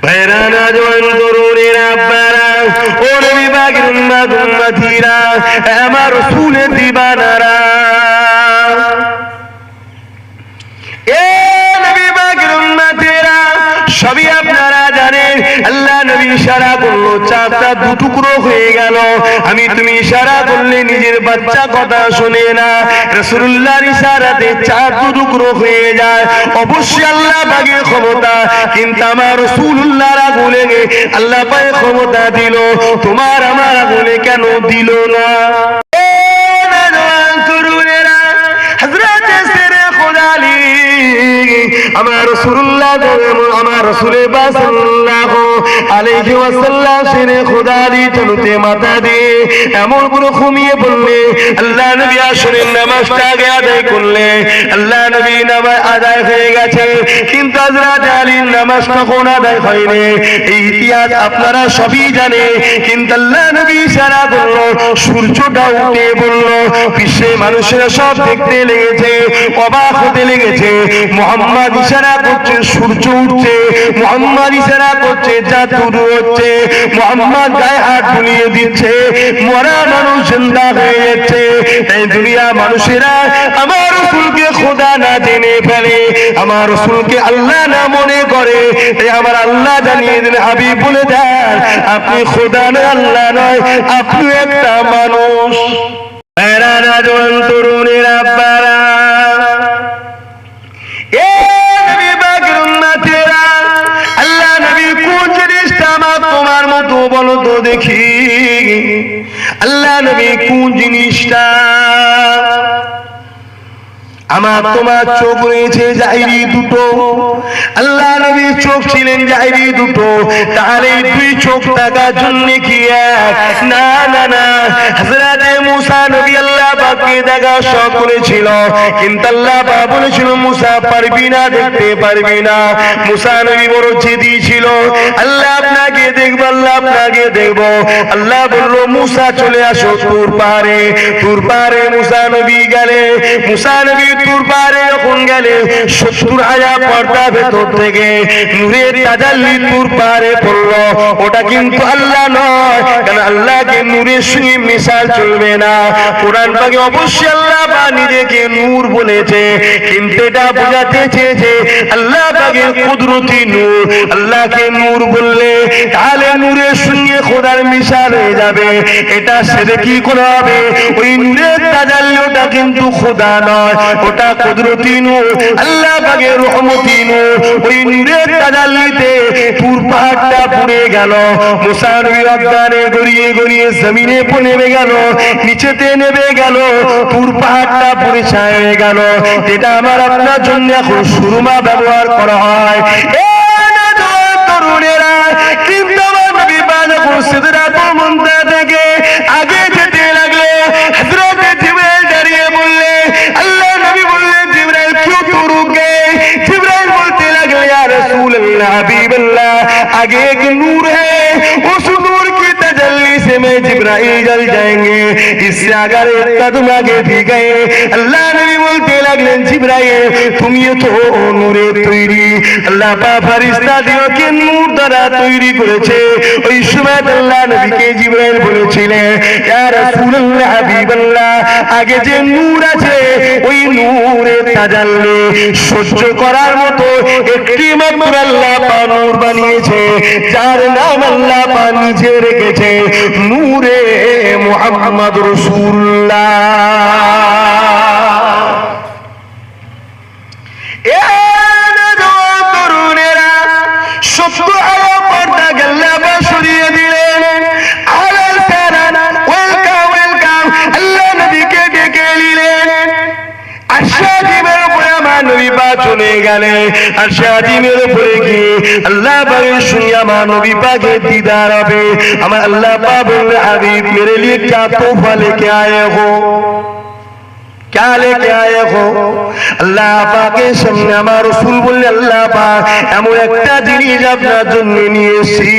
ভাইরানা জওয়ান তরুণেরা আব্বারা ও নবী পাকের উম্মতীরা আমার রাসূলের দিবানারা এ নবী পাকের উম্মতীরা সবই আপনারা জানেন আল্লাহ নবী ইশারা করলো চাঁদটা দুটুকরো হয়ে গেল আমি তুমি ইশারা করলে নিজের বাচ্চা কথা শুনে না রাসূলুল্লাহর ইশারাতে চাঁদ দুটুকরো হয়ে যায় অবশ্যই আল্লাহ পাকের ক্ষমতা কিন্তু আমার রাসূলুল্লাহর আগুনে আল্লাহ পাকের ক্ষমতা দিল তোমার আমার আগুনে কেন দিল না আমার রাসূলুল্লাহ আমার রাসূলে সাল্লাল্লাহু আলাইহি ওয়াসাল্লাম সেরে খোদা দি চলতে মাথা দিয়ে এমন করে ঘুমিয়ে পড়লে আল্লাহ নবী আসরের নামাজটা আগে আদায় করলে আল্লাহ নবী নামাজ আদায় হয়ে গেছে কিন্তু হযরত আলীর নামাজ কখন আদায় হয়নি এই ইতিহাস আপনারা সবই জানে কিন্তু আল্লাহ নবী ইশারা করলো সূর্যটা উঠে বলল বিশ্বে মানুষেরা সব দেখতে লেগেছে অবাক হতে লেগেছে মুহাম্মদ ইশারা করছে সূর্য উঠছে মুহাম্মদ ইশারা করছে চাঁদ হচ্ছে মুহাম্মদ গায়ে হাত বুলিয়ে দিচ্ছে মরা মানুষ জিন্দা হয়ে যাচ্ছে এই দুনিয়া মানুষেরা আমার রাসূলকে খোদা না জেনে ফেলে আমার রাসূলকে আল্লাহ না মনে করে তাই আমার আল্লাহ জানিয়ে দেন হাবিব বলে দেন আপনি খোদা না আল্লাহ নয় আপনি একটা মানুষ এরা জওয়ান তরুণেরা আব্বারা আল্লাহ নবী কোন জিনিসটা আমার তোমার মতো বলো তো দেখি আল্লাহ নবী কোন জিনিসটা আমার তোমার চোখ রয়েছে জাহিরি দুটো আল্লাহ নবীর চোখ ছিলেন জাহিরি দুটো তাহলে দুই চোখ থাকার জন্য কি এক না না না হযরত মুসা নবী আল্লাহ পাককে দেখা শখ করেছিল কিন্তু আল্লাহ পাক বলেছিল মুসা পারবি না দেখতে পারবি না মুসা নবী বড় জেদি ছিল আল্লাহ আপনাকে দেখব আল্লাহ আপনাকে দেখব আল্লাহ বলল মুসা চলে আসো তুর পাহাড়ে মুসা নবী গেলে মুসা নবী তুর পাহাড়ে যখন গেলে ৭০,০০০ পর্দা ভেতর থেকে নূরের তাজাল্লি তুর পাহাড়ে পড়লো ওটা কিন্তু আল্লাহ নয় কারণ আল্লাহকে নূরের সঙ্গে মিশাল চলবে না কোরআন পাকে অবশ্যই আল্লাহ পাক নিজেকে নূর বলেছে কিন্তু এটা বোঝাতে চেয়েছে আল্লাহ পাকের কুদরতি নূর আল্লাহকে নূর বললে তাহলে নূরের সঙ্গে খোদার মিশাল হয়ে যাবে এটা সেটা কি করে হবে ওই নূরের তাজাল্লি ওটা কিন্তু খোদা নয় ওটা কুদরতি নূর আল্লাহ পাকের রহমতি নূর ওই নূরের তাজাল্লিতে তুর পাহাড়টা পুড়ে গেল মুসা নবী অজ্ঞানে গড়িয়ে গড়িয়ে জমিনে নেমে গেল নিচেতে নেমে গেল তুর পাহাড়টা পুড়ে ছাই হয়ে গেল যেটা আমার আপনার জন্য এখন সুরমা ব্যবহার করা হয় তরুণেরা কিন্তু আমার নবী পাক যখন সিদরাতুল মুনতাহা থেকে আগে যেতে লাগলো হযরত জিবরাইল দাঁড়িয়ে বললে আল্লাহ নবী বললেন জিবরাইল क्यों तू रुक गए जिब्राइल बोलते लगे या रसूल अल्लाह हबीब अल्लाह आगे एक नूर है उस नूर की तजल्ली से मैं जिब्राइल जल जाएंगे इससे अगर एक कदम आगे भी गए अल्लाह नबी बोलते लगलें जिब्राइल तुम ये तो नूरे तैरी अल्लाह पाक फरिश्ता दियो के नूर द्वारा तैरी করেছে ওই সময় আল্লাহ নবীকে জিবরাইল বলেছিলেন ইয়া রাসূলুল্লাহ হাবিবাল্লাহ আগে যে নূর আছে ওই নূরের তাজাল্লি সহ্য করার মতো একটি মাত্র আল্লাহ পাক নূর বানিয়েছে যার নাম আল্লাহ পাক নিজে রেখেছে নূরে মুহাম্মদ রাসূলুল্লাহ চলে গেলে আর শাদিমের উপরে গিয়ে আল্লাহ পাকের সঙ্গে আমার নবী পাকের দিদার হবে আমার আল্লাহ পাক বললেন হাবিব मेरे लिए क्या तोहफा लेके आए हो क्या लेके आए हो? আল্লাহ পাকের সামনে আমার রাসূল বললেন, আল্লাহ পাক এমন একটা জিনিস আপনার জন্য নিয়ে এসেছি,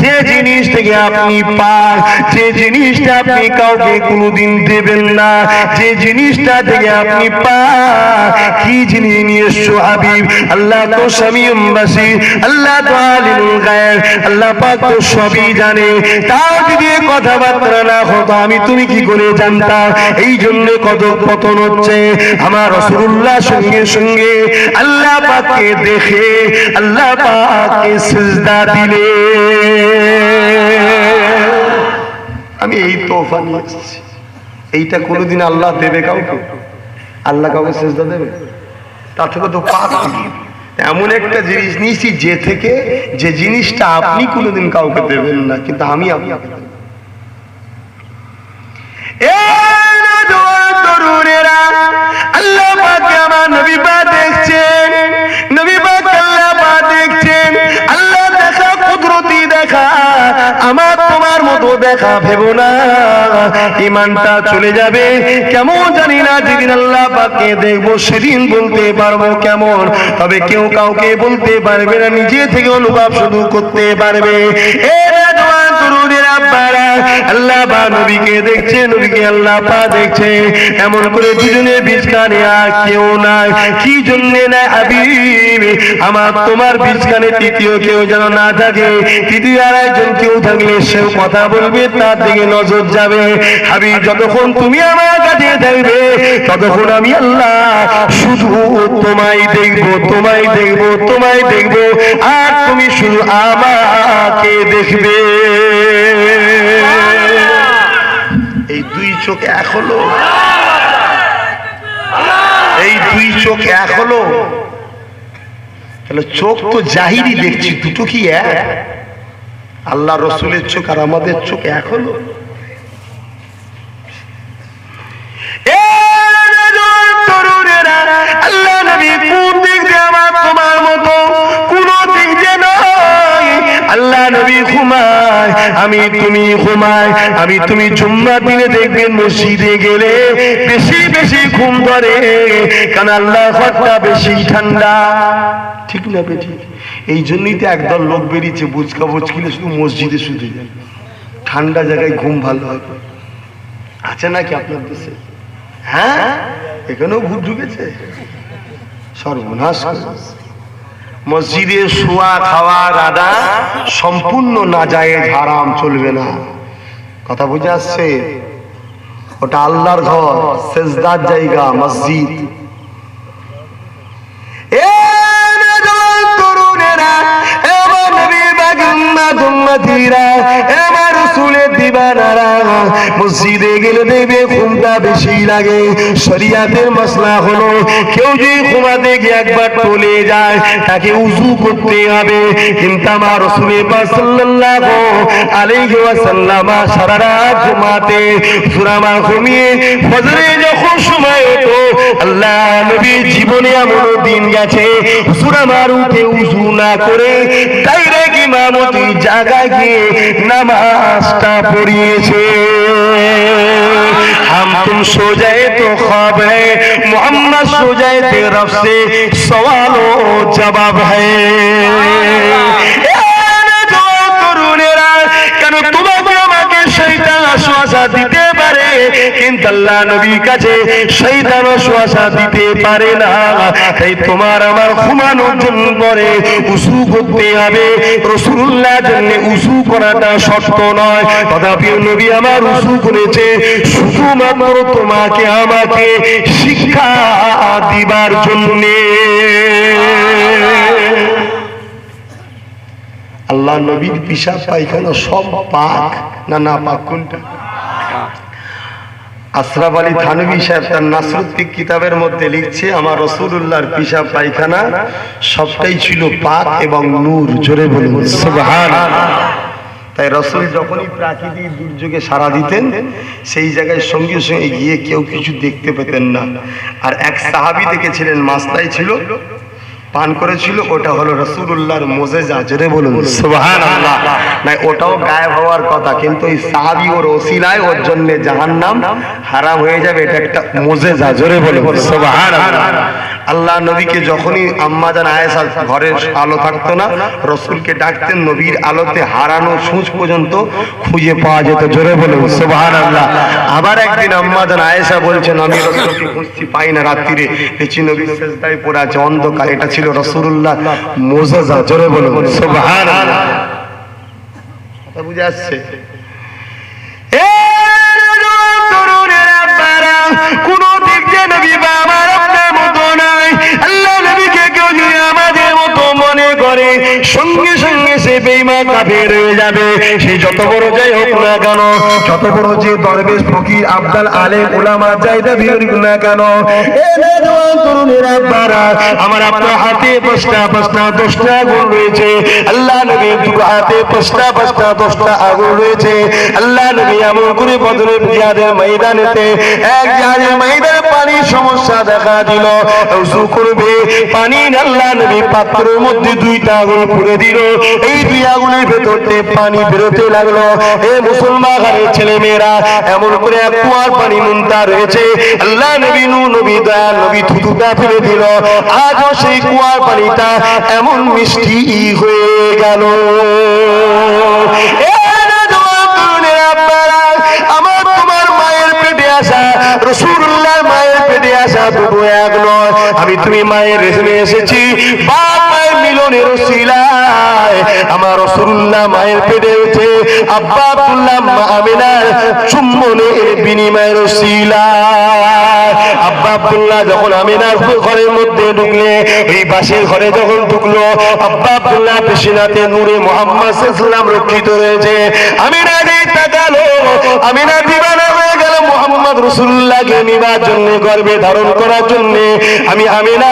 যে জিনিস থেকে আপনি পাক, যে জিনিসটা আপনি কাউকে কোনোদিন দেবেন না, যে জিনিসটা থেকে আপনি পাক। কি জিনিস নিয়ে এসছো হাবিব? আল্লাহ তো সামিউম বাসীর, আল্লাহ তো আলিমুল গায়ব, আল্লাহ পাক তো সবই জানে। তাও যদি কথাবার্তা না হতো আমি তুমি কি করে জানতাম? এই জন্য কত পতন হচ্ছে। আমার রাসূলুল্লাহ সঙ্গে সঙ্গে আল্লাহ পাককে দেখে আল্লাহ পাককে সিজদা দিলে। আমি এই তোফা নিয়ে এসেছি, এইটা কোনোদিন আল্লাহ দেবে কাউকে? আল্লাহ কাউকে সিজদা দেবে? তার থেকে তো পাক এমন একটা জিনিস নিয়েছি যে থেকে, যে জিনিসটা আপনি কোনোদিন কাউকে দেবেন না, কিন্তু আমি আপনাকে দেব। আল্লাহ পাক আমার নবী পাক দেখছেন, নবী পাক আল্লাহ পাক দেখছেন। আল্লাহ দেখা কুদরতি দেখা, আমার তোমার মতো দেখা ভেবো না, ঈমানটা চলে যাবে কেমন জানি না। যেদিন আল্লাহ পাককে দেখবো সেদিন বলতে পারবো কেমন, তবে কেউ কাউকে বলতে পারবে না, নিজে থেকে অনুভব শুধু করতে পারবে। আল্লাহ বা নবীকে দেখছে, নবীকে আল্লাহ পা দেখছে, এমন করে দুজনে বিছখানে আর কেউ নাই। কি জন্যে না হাবিব আমার তোমার বিছখানে তৃতীয় কেউ যেন না থাকে। তৃতীয় আর একজন কেউ থাকলে সেও কথা বলবে, তার দিকে নজর যাবে। হাবিব যতক্ষণ তুমি আমার কাছে থাকবে ততক্ষণ আমি আল্লাহ শুধু তোমায় দেখবো, তোমায় দেখবো, তোমায় দেখবো, আর তুমি শুধু আমাকে দেখবে। এই দুই চোখ এক হলো, এই দুই চোখ এক হলো। তাহলে চোখ তো জাহিরি দেখছি, দুটো কি এক? আল্লাহ রসুলের চোখ আর আমাদের চোখ এক হলো। আল্লাহ নবী কোন দিক দিয়ে আমার তোমার মতো কোন দিক যে নয়। আল্লাহ নবী ঘুমায়, আমি তুমি ঘুমায়। আমি তুমি জুম্মার দিনে দেখবেন মসজিদে গেলে বেশি বেশি ঘুম ধরে, কারণ আল্লাহ ঘরটা বেশি ঠান্ডা, ঠিক না বেটি? এই জন্যই তো একদল লোক বেরিয়েছে বুঝকা বুঝকিলে শুধু মসজিদে শুধু ঠান্ডা জায়গায় ঘুম ভালো হবে। আছে নাকি আপনার দেশে? হ্যাঁ, এখানেও ভূত ঢুকেছে, সর্বনাশ। মসজিদে শোয়া খাওয়া রাধা সম্পূর্ণ নাজায়েজ, হারাম, চলবে না। কথা বুঝে আসছে? ওটা আল্লাহর ঘর, সেজদার জায়গা মসজিদ। মসজিদে গেলে দেখবে ঘুমটা বেশি লাগে। শরিয়াতের মাসলা হলো কেউ যদি ঘুমাতে গিয়ে একবার টলে যায় তাকে উযু করতে হবে, কিন্তু আমার রাসূল পাক সাল্লাল্লাহু আলাইহি ওয়াসাল্লাম সারা রাত ঘুমাতে, সুরামা ঘুমিয়ে ফজরে যখন সময় হতো আল্লাহ নবী জীবনে এমন দিন গেছে সুরামার উঠে উযু না করে ডাইরেক্ট ইমামতি জায়গায় গিয়ে নামাজটা পড়িয়েছে। हम तुम सो जाए तो ख्वाब है, मोहम्मद सो जाए तो रब से सवालो जवाब है। দিতে পারে কিন্তু আল্লাহ নবীর কাছে শয়তান ওয়াসওয়াসা দিতে পারে না। তাই তোমার আমার ঘুমানোর জন্য পরে উযু করতে হবে। রাসূলুল্লাহর জন্য উযু করাটা শর্ত নয়, তথাপি নবী আমার উযু করেছে শুধুমাত্র তোমাকে আমাকে শিক্ষা দিবার জন্য। আল্লাহ নবীর পিশাব পায়খানা সব পাক না না পাক? কোনটা? আশরাফ আলী থানভী সাহেব তার নাসরুদ্দিক কিতাবের মধ্যে লিখছে আমার রাসূলুল্লাহর পিশাব পায়খানা সবটাই ছিল পাক এবং নূর। জোরে বলুন সুবহানাল্লাহ। তাই রাসূল যখনই প্রাকৃতিক দুর্যোগে সাড়া দিতেন সেই জায়গায় সঙ্গে সঙ্গে গিয়ে কেউ কিছু দেখতে পেতেন না। আর এক সাহাবী দেখেছিলেন মাসলাই ছিল, পান করেছিল, ওটা হলো রাসূলুল্লাহর মুজিজা। জোরে বলুন সুবহানাল্লাহ। না ওটাও গায়েব হওয়ার কথা, কিন্তু এই সাহাবী ওর ওসিলায় ওর জন্য জাহান্নাম হারাম হয়ে যাবে, এটা একটা মুজিজা। জোরে বলুন সুবহানাল্লাহ। আল্লাহ নবীকে যখনই আম্মা জান আয়েশা ঘরের আলো থাকতো না, রাসূলকে ডাকতেন, নবীর আলোতে হারানো সূচ পর্যন্ত খুঁজে পাওয়া যেত। জোরে বলুন সুবহানাল্লাহ। আবার একদিন আম্মা জান আয়েশা বলছেন, আমি রাসূলকে খুঁজতে পাই না, রাত্রিরে দেখছি নবী সিজদায় পড়ে আছে, অন্ধকার। এটা ছিল রাসূলুল্লাহ মুজিজা। জোরে বলুন সুবহানাল্লাহ। কথা বুঝে আসছে? কোন দিক যে নবী বাবার আপনার মতো নাই। আল্লাহ নবীকে কেউ যদি আমাদের মতো মনে করে, সঙ্গে সঙ্গে সে বেঈমান কাফের হয়ে যাবে। সে যত বড় যাই হোক না কেন, যত বড় যে দরবেশ ফকির আব্দাল আলেম উলামা যাইদা বিরোধী না কেন, আমার আপনার হাতে পাঁচটা 10টা আগুন রয়েছে। আল্লাহ নবী দুটো হাতে পাঁচটা 10টা আগুন রয়েছে। আল্লাহ নবী এমন করে বদরের জিহাদের ময়দানেতে এক জিহাদের ময়দানে পানির সমস্যা দেখা দিল, ওযু করবে পানি, আল্লাহ নবী পাত্রের মধ্যে 2টা আগুন পুড়ে দিল। এই 2 আগুনের ভেতর থেকে পানি বেরোতে লাগলো। হে মুসলমান ঘরের ছেলে মেয়েরা, এমন করে এক কুয়ার পানি নুনতা রয়েছে। আল্লাহ নবী নবী দয়াল নবী থুতুটা ফেলে দিল। আজও সেই কুয়ার পানিটা এমন মিষ্টি হয়ে গেল। আমার তোমার মায়ের পেটে আসা, রাসূলুল্লাহর মায়ের পেটে আসা দুটো এক নয়। আমি তুমি মায়ের রেশমে এসেছি, বাপ মায়ের মিলনের ওসিলায় আমার রাসূলুল্লাহ মায়ের পেটে উঠে আব্বা আব্দুল্লাহ মা আমিনার চুম্বনের বিনিময়ের ওসিলায়। আব্বা আব্দুল্লাহ যখন আমিনার ঘরের মধ্যে ঢুকলে, ওই বাসের ঘরে যখন ঢুকলো, আব্বা আব্দুল্লাহ পেশিনাতে নূরে মুহাম্মদ সাল্লাল্লাহু আলাইহি ওয়াসাল্লাম রক্ষিত রয়েছে। আমিনা দিয়ে তাকালো, আমিনা দিবানা হয়ে গেল মুহাম্মদ রাসূলুল্লাহকে নিবার জন্য, গর্ভে ধারণ করার জন্য। আমি আমিনা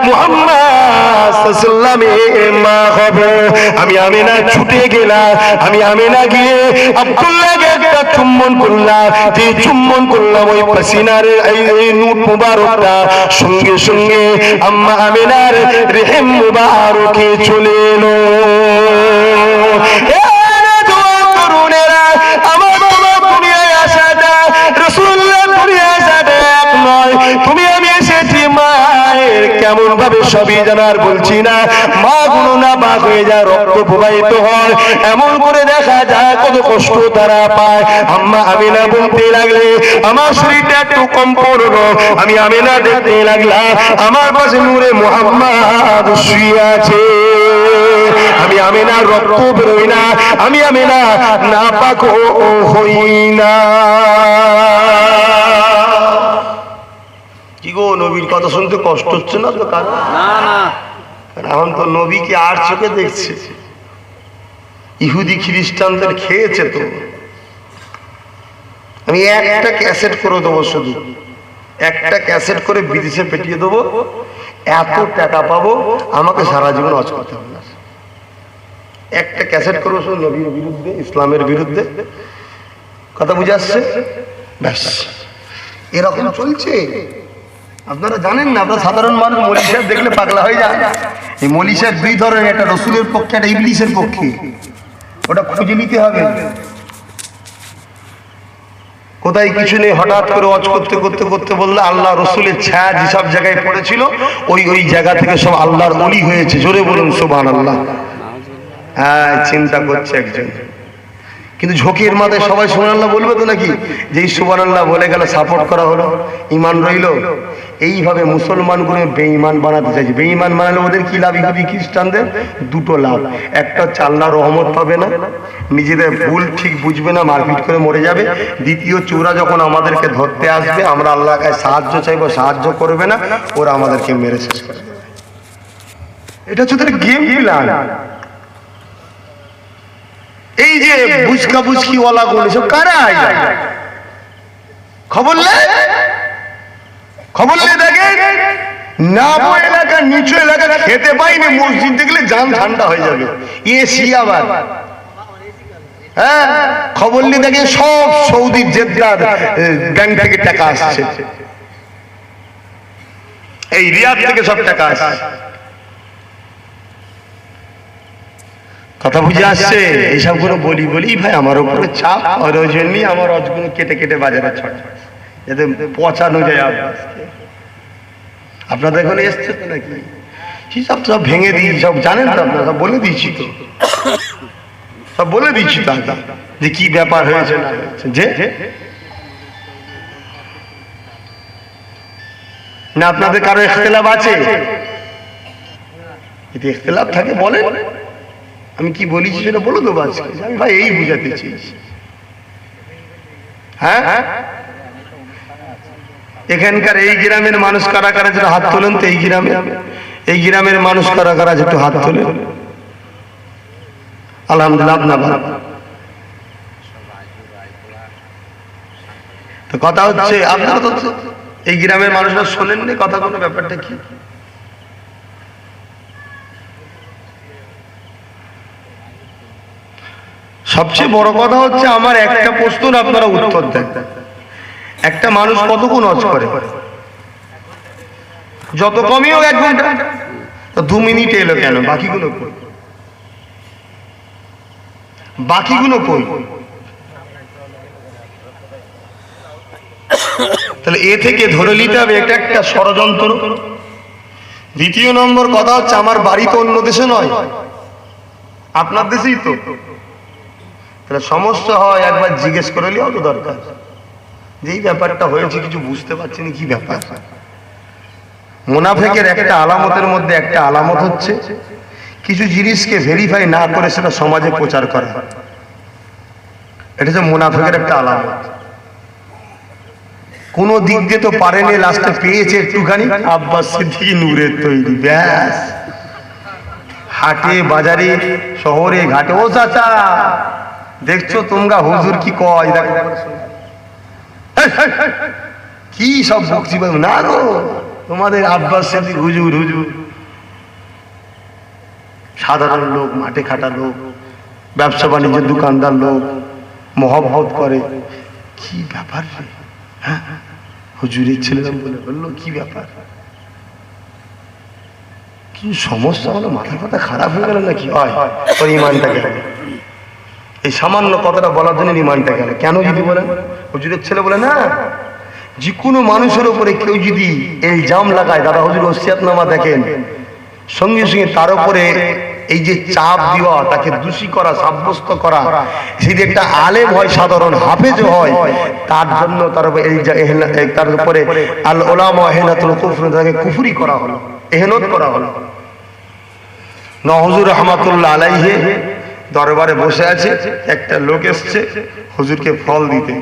মুহাম্মদ সাল্লাল্লাহু আলাইহি ওয়াসাল্লামের মা হব। আমি আমিনা ছুটে গেলাম, আমি আমিনা গিয়ে আব্দুল্লাহকে একটা চুম্বন করলাম। যে চুম্বন করলাম, ওই পাসিনার এই নূর মুবারকটা সঙ্গে সঙ্গে আম্মা আমিনার রেহেম মুবারকে চলে এলো। তুমি আমি এসেছি মায়ের কেমন ভাবে সবই জানার বলছি না, মা গুলো না বাক হয়ে যায়, রক্ত প্রবাহিত হয়, এমন করে দেখা যায় কত কষ্ট তারা পায়। আম্মা আমিনা বলতে লাগলে, আমার শরীরটা একটু কম্পন হলো। আমি আমিনা দেখতে লাগলাম, আমার পাশে নূরে মুহাম্মদ শুয়ে আছে। আমি আমিনার রক্ত বেরোই না, আমি আমিনা না পাক হই না। কি গো, নবীর কথা শুনতে কষ্ট হচ্ছে না তো? এখন তো নবীকে আর চোখে দেখছে। ইহুদি খ্রিস্টানদের খেয়েছে তো। আমি একটা ক্যাসেট করে দেবো, শুধু একটা ক্যাসেট করে বিদেশে পেটিয়ে দেবো, এত টাকা পাবো, আমাকে সারা জীবন হজ করতে হবে না। একটা ক্যাসেট করবো শুধু নবীর বিরুদ্ধে, ইসলামের বিরুদ্ধে। কথা বুঝে আসছে? ব্যাস, এরকম চলছে। আপনারা জানেন না, আপনারা সাধারণ মানুষ মৌলী সাহেব দেখলে পাগলা হয়ে যায়। এই মৌলী সাহেব 2 ধরনের, একটা রসুলের পক্ষে, একটা ইবলিসের পক্ষে। ওটা খুঁজে নিতে হবে। কোথায় কিছু নেই, হঠাৎ করে ওয়াজ করতে করতে করতে বললে আল্লাহ রসুলের ছায়া যেসব জায়গায় পড়েছিল, ওই জায়গা থেকে সব আল্লাহর ওলি হয়েছে। জোরে বলুন সুবহানাল্লাহ। হ্যাঁ, চিন্তা করছে একজন, কিন্তু ঝোঁকের মাথায় সবাই সুবহানাল্লাহ বলবে তো নাকি? যেই সুবহানাল্লাহ বলে গেল সাপোর্ট করা হলো, ইমান রইল। এইভাবে মুসলমানগুলো বেঈমান বানাতে চাইছে। বেঈমান বানালে ওদের কি লাভ? ইহুদি খ্রিস্টানদের 2টো লাভ। একটা হচ্ছে আল্লাহর রহমত পাবে না, নিজেদের ভুল ঠিক বুঝবে না, মারপিট করে মরে যাবে। দ্বিতীয়, চোরা যখন আমাদেরকে ধরতে আসবে, আমরা আল্লাহর কাছে সাহায্য চাইবো, সাহায্য করবে না, ওরা আমাদেরকে মেরে শেষ করে দেবে। এটা হচ্ছে ওদের গেম প্ল্যান। এই যে বুঝকা বুঝকি ওয়ালা গুলো সব কারা? খবর দেখে নাবো এলাকা, নিচু এলাকা খেতে পাইনি, মসজিদ দেখলে জান ঠান্ডা হয়ে যাবে। এসি আবার, হ্যাঁ, খবর নিয়ে দেখে সব সৌদি জেদ্দার ব্যাংক থেকে টাকা আসছে, এই রিয়াদ থেকে সব টাকা আসছে। কথা বুঝে আসছে? এইসব গুলো বলি বলি ভাই আমার উপরে চাপ, আর ওই জন্যই আমার অজগুলো কেটে কেটে বাজারে ছড়া, যাতে পচানো যায় আব্বাসকে। আপনাদের এখানে এসছে তো নাকি? সব সব ভেঙে দিই, সব জানেন তো আপনারা, সব বলে দিচ্ছি তো, সব বলে দিচ্ছি তো আগে যে কি ব্যাপার হয়েছে না হয়েছে। যে না আপনাদের কারো ইখতিলাফ আছে? যদি ইখতিলাফ থাকে বলেন, আমি কি বলেছি সেটা বলে দেবো আজকে। আমি ভাই এই বুঝাতে চেয়েছি। হ্যাঁ, এখানকার এই গ্রামের মানুষ কারা কারা যেটা হাত তোলেন তো? এই গ্রামের মানুষ কারা কারা যেটা হাত তোলেন? আলহামদুলিল্লাহ। আপনার তো কথা হচ্ছে, আপনারা তো এই গ্রামের মানুষরা শোনেননি কথা, কোনো ব্যাপারটা কি? সবচেয়ে বড় কথা হচ্ছে আমার একটা প্রশ্ন আপনারা উত্তর দেন। একটা মানুষ কতক্ষণ হজ করে? যত কমই হোক 1 ঘন্টা। তো 2 মিনিট এলো কেন? বাকিগুলো কই? বাকিগুলো কই? তাহলে এ থেকে ধরে নিতে হবে এটা একটা ষড়যন্ত্র। দ্বিতীয় নম্বর কথা হচ্ছে আমার বাড়ি তো অন্য দেশে নয়, আপনার দেশেই তো। তাহলে সমস্যা হয় একবার জিজ্ঞেস করে নিও তো দরকার, যে এই ব্যাপারটা হয়েছে কিছু বুঝতে পারছি না, কি ব্যাপার। মুনাফিকের একটা আলামতের মধ্যে একটা আলামত হচ্ছে কিছু জিনিসকে ভেরিফাই না করে সেটা সমাজে প্রচার করা। এটা হচ্ছে মুনাফিকের একটা আলামত। কোন দিক দিয়ে তো পারেনি, লাস্টে পেয়েছে একটুখানি, আব্বাস সিদ্দিকী নূরের তৈরি, ব্যাস। হাটে বাজারে শহরে ঘাটে, ও চাচা দেখছো তোমরা হুজুর কি কয়, দেখো কি সব বকছি না গো, তোমাদের আব্বাস সিদ্দিকী হুজুর হুজুর। সাধারণ লোক, মাঠে খাটা লোক, ব্যবসা বাণিজ্যের দোকানদার লোক মহব্বত করে। কি ব্যাপার রে? হ্যাঁ, হুজুরের ছেলেরা বলে বললো কি ব্যাপার, কি সমস্যা হলো? মাথা ফাথা খারাপ হয়ে গেল নাকি? হয় ওর ইমানটা গেল। এই সামান্য কথাটা বলার জন্য ইমানটা গেল কেন? যদি বলেন হুজুরের ছেলে বলে না, যে কোনো মানুষের উপরে কেউ যদি ইলজাম লাগায়, দাদা হুজুর ওসিয়াতনামা দেখেন, সঙ্গে সঙ্গে তার উপরে এই যে চাপ দেওয়া, তাকে দোষী করা, সাব্যস্ত করা, যদি একটা আলেম হয়, সাধারণ হাফেজ হয়, তার জন্য তার উপরে আল উলামা ইহনাতুল কুফর, তাকে কুফরি করা হলো, ইহনত করা হলো। হুজুর রাহমাতুল্লাহ আলাইহি দরবারে বসে আছে, একটা লোক এসছে হুজুরকে ফল দিতে।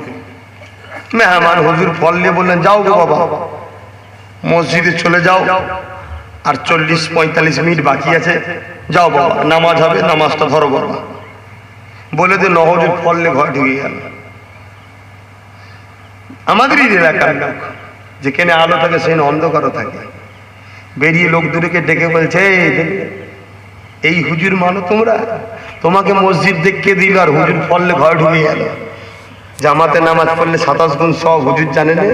মেহমান হুজুর ফল নিয়ে বললেন, যাও গো বাবা, মসজিদে চলে যাও, আর 40-45 মিনিট বাকি আছে, যাও বাবা, নামাজ হবে, নামাজটা ধরো বাবা। বলে যে হুজুর ফল নিয়ে ঘর ঢুকে গেল। আমাদেরই এলাকার লোক, যেখানে আলো থাকে সেখানে অন্ধকারও থাকে। বেরিয়ে লোক দুটোকে ডেকে বলছে, এই হুজুর মানো তোমরা? তোমাকে মসজিদ দেখে দিল আর হুজুর ফললে ঘর ঢুকে গেল। জামাতে নামাজ পড়লে 27 গুণ সব হুজুর জানে না?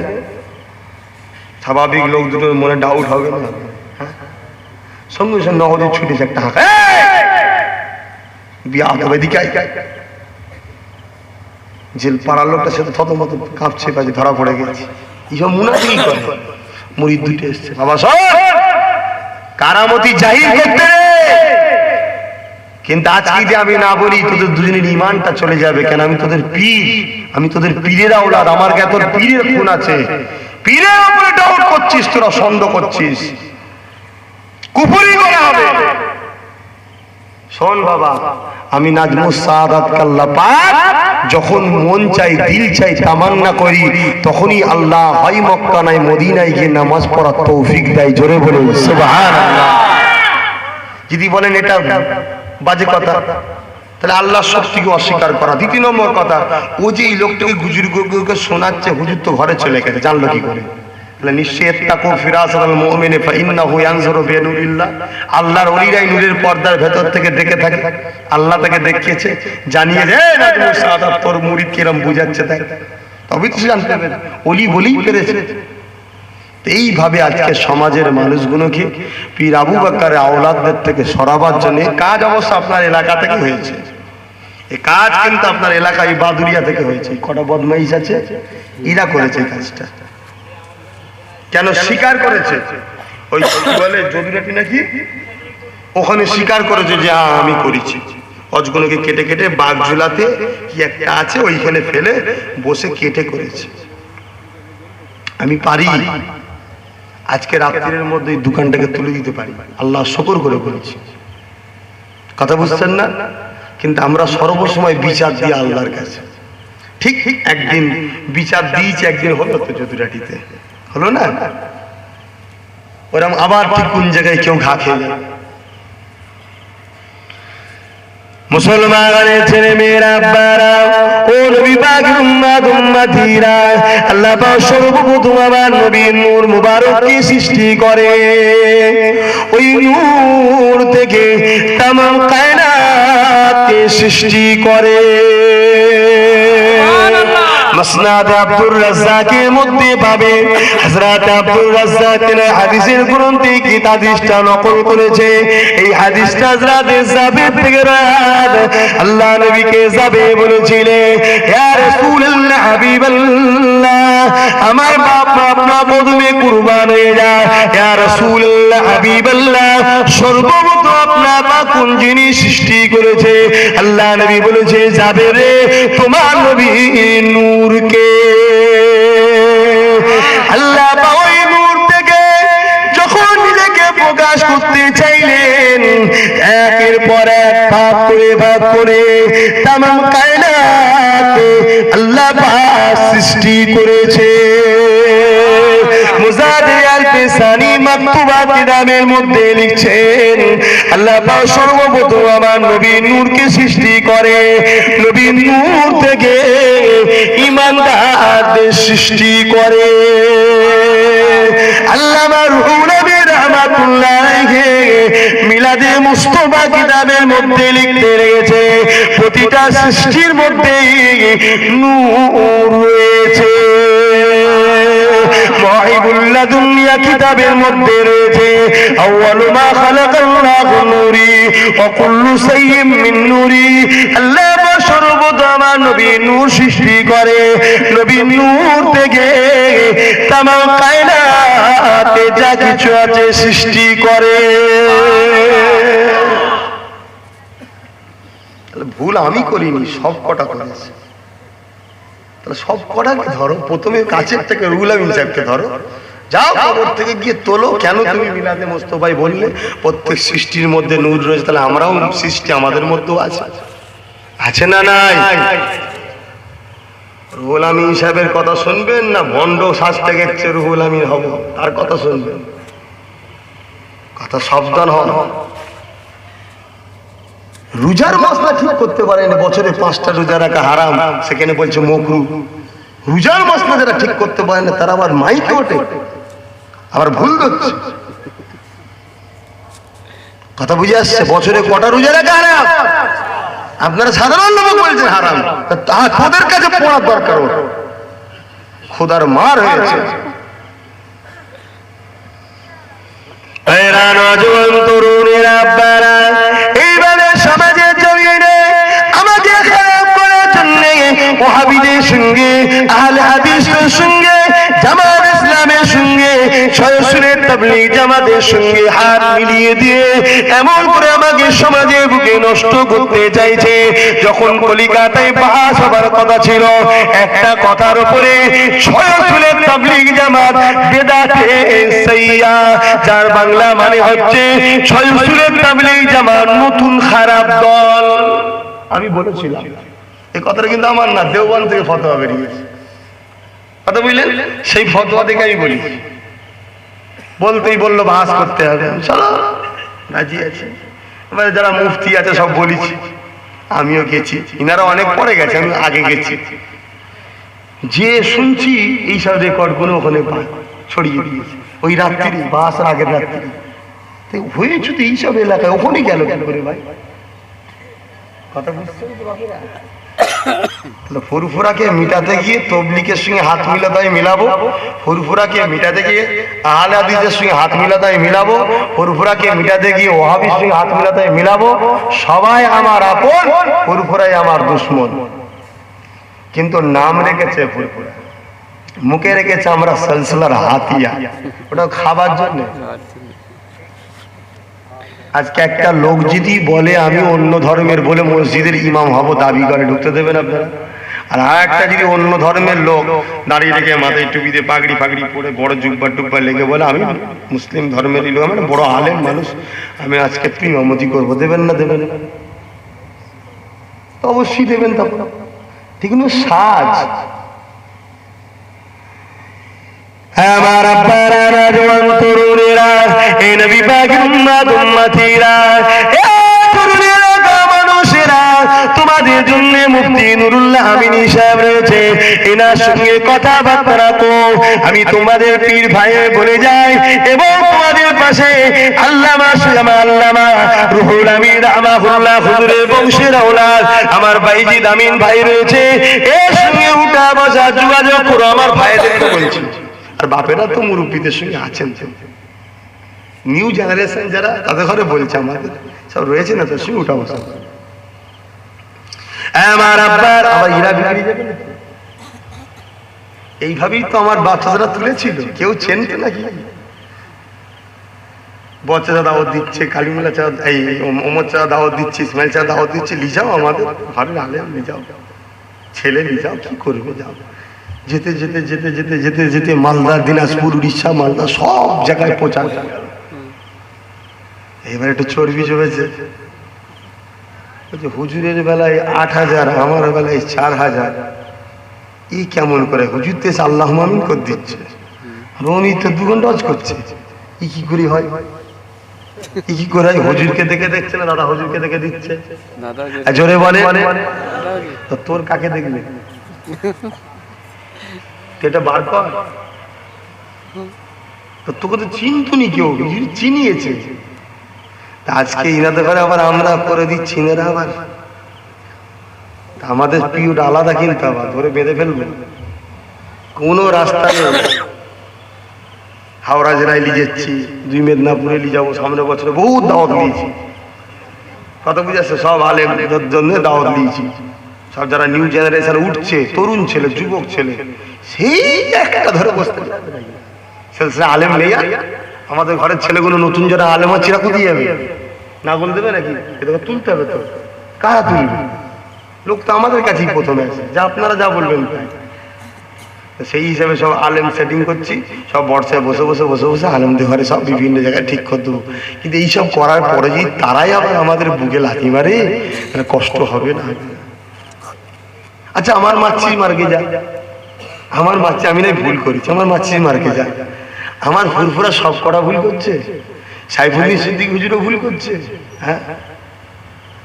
স্বাভাবিক লোক দুটোর মনে ডাউট হবে না? সঙ্গে সঙ্গে হুজুর ছুটেছে একটা হাঁকা, বিয়া হবে দিকে জেল পাড়ার লোকটা সে তো থতমত কাঁপছে, কাজে ধরা পড়ে গেছে। এইসব মুনাফিকি করে। মুরিদ দুটো এসছে, বাবা সব কারামতি জাহির করতে, কিন্তু আজকে যদি আমি না বলি তোদের দুজনের ইমানটা চলে যাবে। কেন? আমি তোদের পীর, আমি তোদের পীরের আওলাদ, আমার কাছে তোর পীরের খুন আছে। পীরের উপরে ডাউট করছিস, তোরা সন্দেহ করছিস, কুফরি করা হবে। শোন বাবা, আমি নাজমুস সাআদাত কাল্লা পাক যখন মন চাই, দিল চাই, তামান্না করি, তখনই আল্লাহ হয় মক্কা নাই মদিনায় গিয়ে নামাজ পড়ার তৌফিক দেয়। জোরে বলুন সুবহানাল্লাহ। যদি বলেন এটা বাজে কথা, তাহলে আল্লাহর শক্তিকে অস্বীকার করা। দ্বিতীয় নম্বর কথা, ও যে এই লোকটাকে হুজুরকে শোনাচ্ছে, হুজুর তো ঘরে চলে গেছে, জানলো কি করে? তাহলে নিশ্চয়ই তাকু ফিরাসাতুল মুমিনি ফাইন্নাহু ইয়ানজুরু বিনুরিল্লাহ, আল্লাহর ওলিরাই নূরের পর্দার ভেতর থেকে দেখে থাকে। আল্লাহ তাকে দেখিয়েছে, জানিয়ে যে নাজমুস সাআদাত তোর মুরিদ কিরম বুঝাচ্ছে, তাই তবে তো জানতে হবে। ওলি বলেই পেরেছে। এইভাবে আজকে সমাজের মানুষগুলোকে পীর আবু বকরের আওলাদদের থেকে সরাবার জন্য কাজ অবশ্য আপনার এলাকা থেকে হয়েছে। এই কাজ কিন্তু আপনার এলাকায় বাদুরিয়া থেকে হয়েছে। কটা বদমাইশ আছে, এরা করেছে কাজটা। কেন স্বীকার করেছে? ওই বলে যদুরাটি নাকি ওখানে স্বীকার করেছে যে হ্যাঁ আমি করেছি। অজগুলোকে কেটে কেটে বাঘ ঝুলাতে কি একটা আছে ওইখানে ফেলে বসে কেটে করেছে। আমি পারি আজকে রাত্রির মধ্যে দোকানটাকে তুলে দিতে পারি, আল্লাহ শুকর করে বলেছি। কথা বুঝছেন না? কিন্তু আমরা সর্বসময় বিচার দিই আল্লাহর কাছে। ঠিক একদিন বিচার দিয়েছি, একদিন হলো তো যদুরাটিতে হলো না, ওরকম আবার ঠিক কোন জায়গায় কেউ ঘা খেয়ে যায়। মুসলমানের ছেলে মেয়েরা, আব্বারা, ও নবী পাকের উম্মত উম্মতিরা, আল্লাহ পাক সর্বপ্রথম আমার নবীর নূর মুবারককে সৃষ্টি করে। ওই নূর থেকে তামাম কায়নাতকে সৃষ্টি করে। মুসনাদ আব্দুর রাজ্জাকের মধ্যে পাবে হযরত আব্দুর রাজ্জাক হাদিসের গ্রন্থে কি হাদিসটা নকল করেছে। এই হাদিসটা হযরত জাবের থেকে রাত আল্লাহ নবীকে যাবে বলেছিলেন, ইয়া রাসূলুল্লাহ হাবিবাল্লাহ, আমার বাপ আপনার কদমে কুরবান হয়ে যায়। ইয়া রাসূলুল্লাহ হাবিবাল্লাহ, সর্বপ্রথম আপনার পাক কোন জিনিস সৃষ্টি করেছে? আল্লাহ নবী বলেছে, যাবে রে তোমার নবী নূরকে। আল্লাহ ওই নূর থেকে যখন নিজেকে প্রকাশ করতে চাইলেন, একের পর এক ভাগ করে তামাম কায়নাত আল্লাহ পাক সৃষ্টি করেছে। মুজাদ্দিদ আল-ফিসানি মাকতুবাত কিতাবের মধ্যে লিখছেন, আল্লাহ পাক সর্বপ্রথম আমার নবী নূরকে সৃষ্টি করে। নবী নূর থেকে ঈমানদারদের সৃষ্টি করে। আল্লামা রুহুল আমিন রাহমাতুল্লাহ আলাইহি মিলাদে মুস্তাফা কিতাবের মধ্যে লিখতে রয়েছে, প্রতিটা সৃষ্টির মধ্যে নূর রয়েছে। মাওয়াহিবুল্লাহ দুনিয়া কিতাবের মধ্যে রয়েছে, আউয়ালু মা খালাকাল্লাহু নূরি ওয়া কুল্লু শাইইন মিন নূরি। আল্লাহ সর্বপ্রথম নবী নূর সৃষ্টি করে। নবী নূর থেকে তামাম কায়নাতে যা কিছু আছে সৃষ্টি করে। ভুল আমি করিনি, সব কটা করেছে। তাহলে সব কটাকে ধরো, প্রথমে কাছের থেকে রুহুল আমিন সাহেবকে ধরো, যাও কবর থেকে গিয়ে তোলো। কেন তুমি মিলাদে মুস্তাফায় বললে প্রত্যেক সৃষ্টির মধ্যে নূর রয়েছে? তাহলে আমরাও সৃষ্টি আমাদের মধ্যেও আছে, আছে না নাই? রুহুল আমিন সাহেবের কথা শুনবেন না ভণ্ড সাজতে গেছে রুহুল আমিন হব তার কথা শুনবেন? কথা সাবধান হন। রোজার মাসলা ঠিক করতে পারেন, বছরে 5টা রোজা রাখা হারাম, সেখানে বলছে মাকরুহ। রোজার মাসলা যারা ঠিক করতে পারেন না তারা আবার মাইকে ওঠে, আবার ভুল করছে। কথা বুঝে আসছে? বছরে কটা রোজা রাখা হারাম? আপনারা সাধারণ লোক বলছেন হারাম, তাদের কাছে পড়ার দরকার। খোদার মার হয়েছে। এইভাবে সমাজের জমিনে আমাকে খারাপ করার জন্য ওয়াহাবিদের সঙ্গে, আহলে হাদিসের সঙ্গে, জামাত ইসলামের সঙ্গে, সরাসরি তাবলীগ জামাতের সঙ্গে হাত মিলিয়ে দিয়ে এমন করে আমাকে সমাজের বুকে নষ্ট করতে চাইছে। যখন কলিকাতায় বাহাস হবার কথা ছিল একটা কথার উপরে, সরাসরি তাবলীগ জামাত বেদাতে সাইয়্যা, যার বাংলা মানে হচ্ছে সরাসরি তাবলীগ জামাত নতুন খারাপ দল। আমি বলেছিলাম এই কথাটা কিন্তু আমার না, দেওবন্দ থেকে ফতোয়া বেরিয়েছে। কথা বুঝলেন? সেই ফতোয়া থেকে আমি বলি, বলতেই বললো বাহাস করতে হবে, চলো রাজি আছে। এবারে যারা মুফতি আছে সব বলেছি, আমিও গেছি, ইনারা অনেক পরে গেছে, আমি আগে গেছি। যে শুনছি এইসব রেকর্ড গুলো ওখানে ছড়িয়ে দিয়েছে, ওই রাত্রি বাহাসের আগের রাত্রি হয়েছে তো এইসব এলাকায়, ওখানে গেল কেন করে ভাই? কথা বুঝছেন তো বাকিরা? ফুরফুরাকে মিটাতে গিয়ে তবলিগের সঙ্গে হাত মিলাতে মিলাবো, ফুরফুরাকে মিটাতে গিয়ে আহলে হাদিসের সঙ্গে হাত মিলাতে মিলাবো, ফুরফুরাকে মিটাতে গিয়ে ওয়াহাবির সঙ্গে হাত মিলাতে মিলাবো। সবাই আমার আপন, ফুরফুরাই আমার দুশমন। কিন্তু নাম রেখেছে ফুরফুরা, মুখে রেখেছে আমরা সিলসিলার হাতিয়া, ওটা খাবার জন্য। আজকে একটা লোক যদি বলে আমি অন্য ধর্মের বলে মসজিদের ইমাম হব, দাবি করে, ঢুকতে দেবেন আপনারা? আর একটা যদি অন্য ধর্মের লোক দাঁড়িয়ে রেখে মাথায় টুপিতে পাগড়ি ফাগড়ি পরে বড় জুব্বা টুব্বা লেগে বলে আমি মুসলিম ধর্মের লোক, আমি বড় আলেম মানুষ, আমি আজকে ইমামতি করবো, দেবেন না? দেবেন না? অবশ্যই দেবেন। তখন ঠিক না? সাজ আমার আব্বারা নওজওয়ান তরুণেরা, এ নবী পাকের উম্মত উম্মতিরা, এ তরুণেরা মানুষেরা, তোমাদের জন্য মুফতি নুরুল্লাহ আমিনী সাহেব রয়েছে, এনার সঙ্গে কথাবার্তা রাখো। আমি তোমাদের পীর ভাই বলে যাই এবং তোমাদের পাশে আল্লামা আল্লামা রুহুল আমিন রাহমাহুল্লাহ হুজুরের বংশের আওলাদ আমার বাইজিদ আমিন ভাই রয়েছে, এর সঙ্গে উঠা বসা যোগাযোগ করো। আমার ভাইদেরকে বলছি, আর বাপেরা তো মুরব্বীদের সঙ্গে আছেন, নিউ জেনারেশন যারা, তাদের ঘরে বলছে আমাদের সব রয়েছে না, তার সঙ্গে উঠা বসা। আমার আব্বার আবার ইরা বিক্রি যাবে না, এইভাবেই তো আমার বাচ্চারা তুলেছিল, কেউ চেনতো নাকি? বচ্চা দাওয়াত দিচ্ছে, কালিমুল্লাহ চা, এই ওমর চা দাওয়াত দিচ্ছে, ইসমাইল চা দাওয়াত দিচ্ছে, লিজাও আমাদের ঘরের আলেম, লিজাও ছেলে, লিজাও কি করবে, যাও। যেতে যেতে যেতে যেতে যেতে যেতে মালদা, দিনাজপুর, উড়িষ্যা, মালদা সব জায়গায় পৌঁছা গেল। এবার একটু চর্বি জমেছে, হুজুরের বেলায় 8,000, আমার বেলায় 4,000। ই কেমন করে হুজুর তো আল্লাহ আমিন করে দিচ্ছে, রনি তো 2 ঘন্টা করছে, ই কি করে হয়? ই কি করে হয়? হুজুরকে দেখে দেখছে না দাদা, হুজুরকে দেখে দিচ্ছে। জোরে বলে, তো তোর কাকে দেখবে? এটা বার কর, তো তোকে তো চিনতুনি কেউ, চিনিয়েছে। আজকে ইনাদের ঘরে আবার আমরা করে দিচ্ছি, এরা আবার আমাদের পিউট আলাদা, কিন্তু আবার ধরে বেঁধে ফেলবে। কোন রাস্তা নেই, হাওড়া জেলায় নিয়ে যাচ্ছি, 2 মেদিনীপুরে নিয়ে যাবো, সামনের বছরে বহুত দাওয়াত দিয়েছি, কত বুঝেছে, সব আলেমদের জন্য দাওয়াত দিয়েছি। সব যারা নিউ জেনারেশন উঠছে, তরুণ ছেলে, যুবক ছেলে, সেই একটা ধরে বসতে আলেম নেই। আমাদের ঘরের ছেলেগুলো নতুন যারা আলেম হচ্ছে, এরা কোথায় যাবে? না বলে দেবে নাকি? এটাকে তুলতে হবে তো, কারা তুলবে? লোক তো আমাদের কাছেই প্রথমে আছে, যা আপনারা যা বলবেন তাই। সেই হিসাবে সব আলেম সেটিং করছি, সব বর্ষায় বসে বসে বসে বসে আলেমদের ঘরে সব বিভিন্ন জায়গায় ঠিক করে দেবো। কিন্তু এইসব করার পরে যদি তারাই আবার আমাদের বুকে লাথি মারে, কষ্ট হবে না? আচ্ছা, আমার মাছি মার্কে যা, আমার মাছি, আমি নাই ভুল করেছি, আমার মাছি মার্কে যা, আমার ফুরফুরা সব কটা ভুল করছে, সাইফুদ্দিন সিদ্দিক হুজুরও ভুল করছে। হ্যাঁ,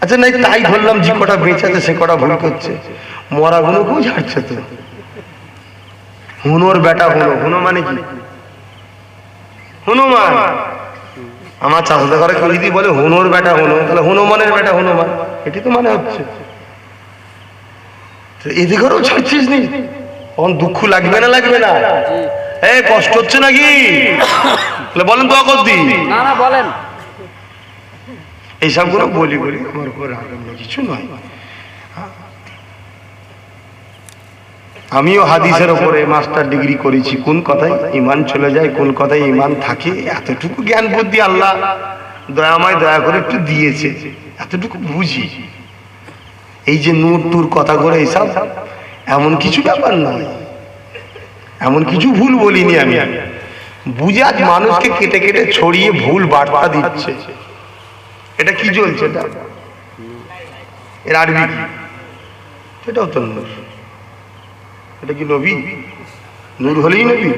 আচ্ছা নাই তাই ধরলাম, যে কটা বেঁচে সে কটা ভুল করছে, মরা গুলো কেউ ঝাড়ছে তো। হুনোর বেটা হুনো, হুনো মানে কি? হনুমান। আমার চাষাদের ঘরে কেউ যদি বলে হুনোর বেটা হুনো, তাহলে হনুমানের বেটা হনুমান, এটি তো মানে হচ্ছে। এদিকেও ছাড়ছিস নি, তখন দুঃখ লাগবে না? লাগবে না? এই কষ্ট হচ্ছে নাকি? বলেন তো আকদ্দি, না না বলেন। এইসব গুলো বলি বলি আমার উপর কিছু নয়। আমিও হাদিসের উপরে মাস্টার ডিগ্রি করেছি, কোন কথায় ইমান চলে যায়, কোন কথায় ইমান থাকে, এতটুকু জ্ঞান বুদ্ধি আল্লাহ দয়াময় দয়া করে একটু দিয়েছে, এতটুকু বুঝি। এই যে নূর টুর কথা করে এইসব এমন কিছু ব্যাপার নয়, এমন কিছু ভুল বলিনি আমি। বুঝে আজ মানুষকে কেটে কেটে ছড়িয়ে ভুল বার্তা দিচ্ছে, এটা কি চলছে? এটা এর আরবি কি? এটাও তো নূর। এটা কি নবী? নূর হলেই নবী?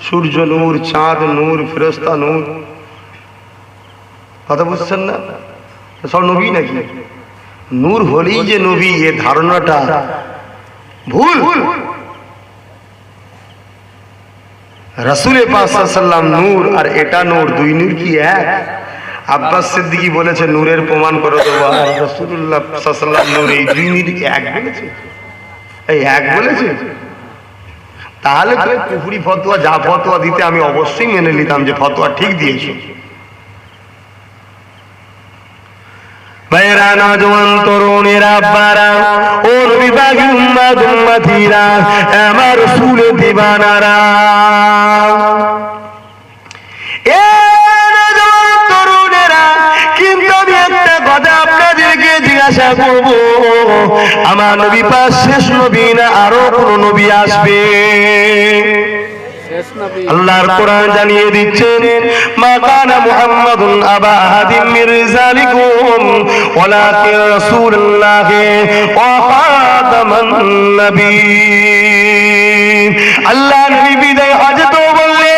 সূর্য নূর, চাঁদ নূর, ফেরেশতা নূর, কথা বুঝছেন না? সব নবী নাকি? নূর হলেই যে নবী, এ ধারণাটা ভুল। রাসূলে পাক সাল্লাল্লাহু আলাইহি ওয়াসাল্লাম নূর আর এটা নূর, দুই নূর কি এক? আব্বাস সিদ্দিকী বলেছে নূরের প্রমাণ করে দেবো, আর রাসূলুল্লাহ সাল্লাল্লাহু আলাইহি ওয়াসাল্লাম নূর এই দুই মিনিট এক বলেছে, এই এক বলেছে। তাহলে তো কুফরি ফতোয়া যা ফতোয়া দিতে আমি অবশ্যই মেনে নিতাম যে ফতোয়া ঠিক দিয়েছো। ভাইরা, নওজওয়ান তরুণেরা, আব্বারা, ও বিভাগী উম্মাত উম্মতিরা, আমার রাসূল দিবানারা, এ নওজওয়ান তরুণেরা, কিন্তু আমি একটা কথা আপনাদেরকে জিজ্ঞাসা করব, আমার নবী পাক শেষ নবী না আরো কোন নবী আসবে? আল্লাহর কোরআন জানিয়ে দিচ্ছেন, মা কানা মুহাম্মাদুন আবা আহাদিম মির রিজালিকুম ওয়ালাকিন রাসূলুল্লাহ ওয়া খাতামান নবিয়্যিন। আল্লাহ নবী বিদায় হজেতেও বললে,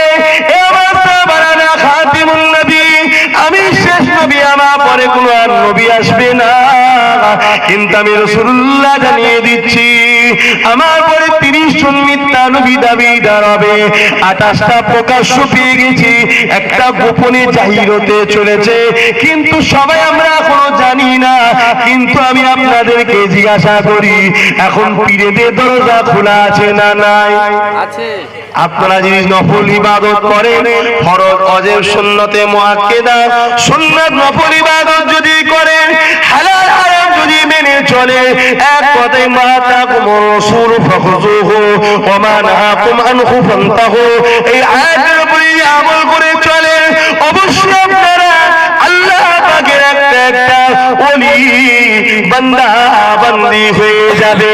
এ আমার সাহাবারা, খাতিমুন নবী, আমি শেষ নবী, আমার পরে কোন আর নবী আসবে না। কিন্তু আমি রাসূলুল্লাহ জানিয়ে দিচ্ছি, আমার পরে 30 জন মিথ্যা নবী দাবিদার হবে। 28টা প্রকাশ্য পেয়ে গেছি, একটা গোপনে জাহির হতে চলেছে, কিন্তু সবাই আমরা এখনো জানি না। কিন্তু আমি আপনাদেরকে জিজ্ঞাসা করি, এখন পীরেদের দরজা খোলা আছে না নাই? আছে। আপনারা যদি নফল ইবাদত করেন, ফরজ ওয়াজিব সুন্নতে মুআক্কাদা, সুন্নাত নফল ইবাদত যদি করেন, হালাল হারাম যদি মেনে চলে, এক কথায় মা তাকুমুর রাসূল ফাখুযুহু ওয়া মা নাহাকুম আনহু ফান্তাহু, এই আয়াতের উপরে আমল করে চলে, অবশ্যই আপনারা আল্লাহ পাকের একটা ওলি বান্দা বান্দি হয়ে যাবে।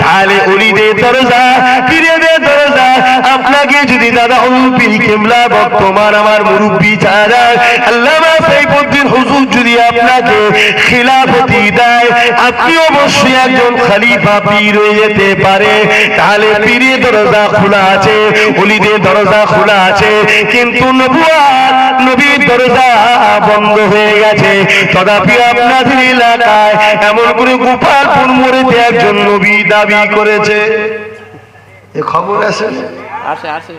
তাহলে ওলিদের দরজা, পীরেদের দরজা, আপনাকে যদি দাদা পীর কেবলা বর্তমান আমার মুরব্বী চাচা আল্লামা সাইফুদ্দিন হুজুর যদি আপনাকে খিলাফতি দেয়, আপনি অবশ্যই একজন খলিফা পীর হয়ে যেতে পারে। তাহলে পীরের দরজা খোলা আছে, ওলিদের দরজা খোলা আছে, কিন্তু নবুয়ত, নবীর দরজা বন্ধ হয়ে গেছে। তথাপি আপনাদের এলাকায় এমন করে গোপালপুর মোড়েতে একজন নবী দাবি করেছে, এ খবর আছে? আছে।